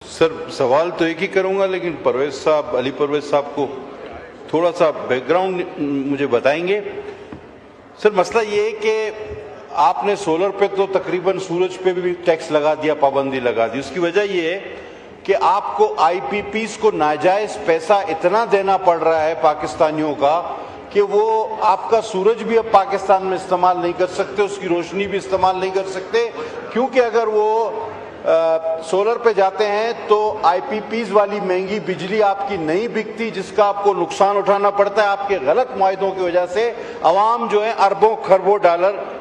Sir सवाल तो एक ही करूंगा, लेकिन परवेज साहब, अली परवेज साहब को थोड़ा सा बैकग्राउंड मुझे बताएंगे। सर मसला ये है कि आपने सोलर पे तो तकरीबन सूरज पे भी टैक्स लगा दिया, पाबंदी लगा दी। उसकी वजह ये है कि आपको आईपीपीस को नाजायज पैसा इतना देना पड़ रहा है पाकिस्तानियों का कि वो आपका सूरज भी अब पाकिस्तान में इस्तेमाल नहीं कर सकते, उसकी रोशनी भी इस्तेमाल नहीं कर सकते, क्योंकि अगर वो सोलर पे जाते हैं तो आईपीपीस वाली महंगी बिजली आपकी नहीं बिकती, जिसका आपको नुकसान उठाना पड़ता है। आपके गलत मुआहदों की वजह से अवाम जो है अरबों खरबों डॉलर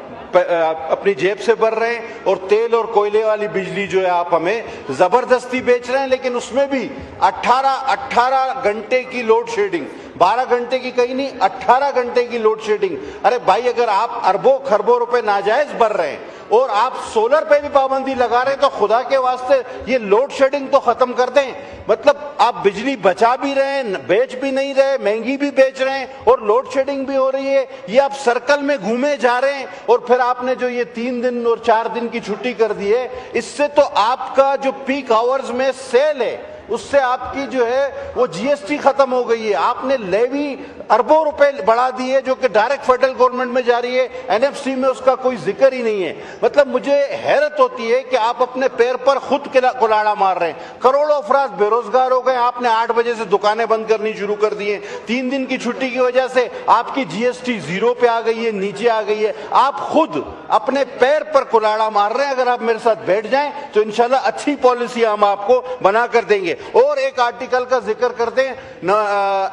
अपनी जेब से भर रहे हैं, और तेल और कोयले वाली बिजली जो है आप हमें जबरदस्ती बेच रहे हैं। लेकिन उसमें भी 18 घंटे की लोड शेडिंग, 12 घंटे की कहीं नहीं, 18 घंटे की लोड शेडिंग। अरे भाई, अगर आप अरबों खरबों रुपए नाजायज भर रहे हैं और आप सोलर पे भी पाबंदी लगा रहे हैं, तो खुदा के वास्ते ये लोड शेडिंग तो खत्म कर दें। मतलब आप बिजली बचा भी रहे हैं, बेच भी नहीं रहे, महंगी भी बेच रहे हैं और लोड शेडिंग भी हो रही है। ये आप सर्कल में घूमे जा रहे हैं। और फिर आपने जो ये 3 दिन और 4 दिन की छुट्टी कर दी है, इससे तो आपका जो पीक आवर्स में सेल है उससे आपकी जो है वो जीएसटी खत्म हो गई है। आपने लेवी अरबों रुपए बढ़ा दिए जो कि डायरेक्ट फेडरल गवर्नमेंट में जा रही है, एनएफसी में उसका कोई जिक्र ही नहीं है। मतलब मुझे हैरत होती है कि आप अपने पैर पर खुद कुल्हाड़ा मार रहे हैं। करोड़ों अफराद बेरोजगार हो गए, आपने 8 बजे से दुकानें बंद करनी शुरू कर दी है। 3 दिन की छुट्टी की वजह से आपकी जीएसटी 0 पे आ गई है, नीचे आ गई है। आप खुद अपने पैर पर कुल्हाड़ा मार रहे हैं। अगर आप मेरे साथ बैठ जाएं तो इंशाल्लाह अच्छी पॉलिसी हम आपको बना कर देंगे। और एक आर्टिकल का जिक्र करते हैं,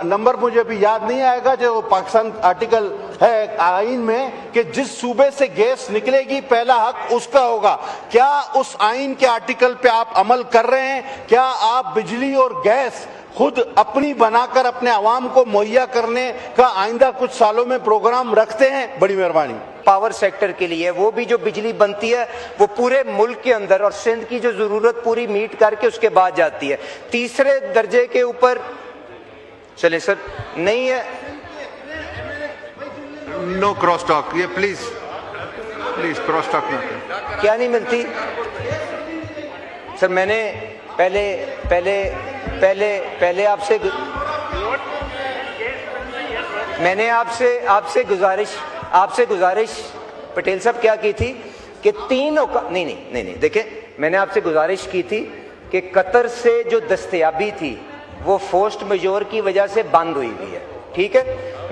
नंबर मुझे अभी याद नहीं आएगा, जो पाकिस्तान आर्टिकल है आईन में कि जिस सूबे से गैस निकलेगी पहला हक उसका होगा। क्या उस आईन के आर्टिकल पे आप अमल कर रहे हैं? क्या आप बिजली और गैस खुद अपनी बनाकर अपने अवाम को मुहैया करने का आइंदा कुछ सालों में प्रोग्राम रखते हैं? बड़ी मेहरबानी। पावर सेक्टर के लिए वो भी जो बिजली बनती है वो पूरे मुल्क के अंदर और सिंध की जो जरूरत पूरी मीट करके उसके बाद जाती है। तीसरे दर्जे के ऊपर चले सर, नहीं है। नो क्रॉस टॉक, ये प्लीज क्रॉस टॉक ना। क्या नहीं मिलती सर? मैंने पहले आपसे गुजारिश पटेल साहब क्या की थी कि नहीं, देखिए मैंने आपसे गुजारिश की थी कि कतर से जो दस्तयाबी थी वो फोर्स मेजोर की वजह से बंद हुई है, ठीक है।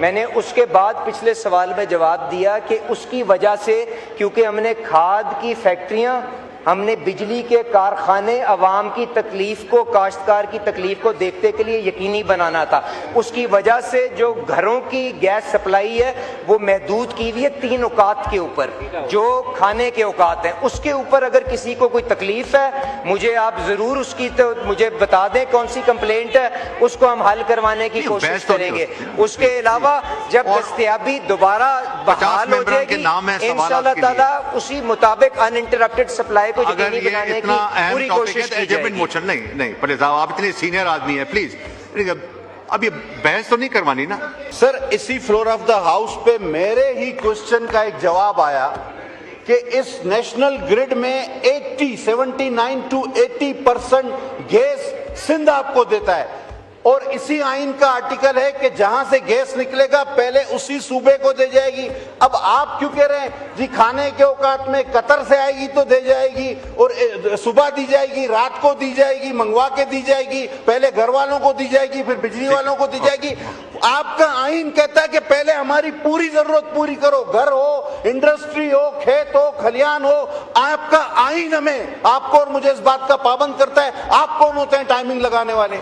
मैंने उसके बाद पिछले सवाल में जवाब दिया कि उसकी वजह से, क्योंकि हमने खाद की फैक्ट्रियां, हमने बिजली के कारखाने अवाम की तकलीफ को, काश्तकार की तकलीफ को देखते के लिए यकीनी बनाना था। उसकी वजह से जो घरों की गैस सप्लाई है वो महदूद की हुई है 3 औकात के ऊपर, जो खाने के औकात हैं। उसके ऊपर अगर किसी को कोई तकलीफ है, मुझे आप जरूर उसकी तो मुझे बता दें कौन सी कंप्लेंट है, उसको हम हल करवाने की कोशिश करेंगे। उसके अलावा जब दस्तयाबी दोबारा बहाल हो जाएगी इंशाअल्लाह ताला, उसी मुताबिक अनइंटरप्टेड सप्लाई अगर ये इतना अहम टॉपिक है एजमेंट मोशन नहीं पटेल साहब, आप इतने सीनियर आदमी हैं, प्लीज अब ये बहस तो नहीं करवानी ना। सर इसी फ्लोर ऑफ द हाउस पे मेरे ही क्वेश्चन का एक जवाब आया कि इस नेशनल ग्रिड में 79 to 80% गैस सिंध आपको देता है, और इसी आइन का आर्टिकल है कि जहां से गैस निकलेगा पहले उसी सूबे को दे जाएगी। अब आप क्यों कह रहे हैं जी खाने के औकात में कतर से आएगी तो दे जाएगी, और सुबह दी जाएगी, रात को दी जाएगी, मंगवा के दी जाएगी, पहले घर वालों को दी जाएगी, फिर बिजली वालों को दी जाएगी। आपका आइन कहता है कि पहले हमारी पूरी जरूरत पूरी करो, घर हो, इंडस्ट्री हो, खेत हो, खलियान हो। आपका आइन हमें, आपको और मुझे इस बात का पाबंद करता है। आप कौन होते हैं टाइमिंग लगाने वाले?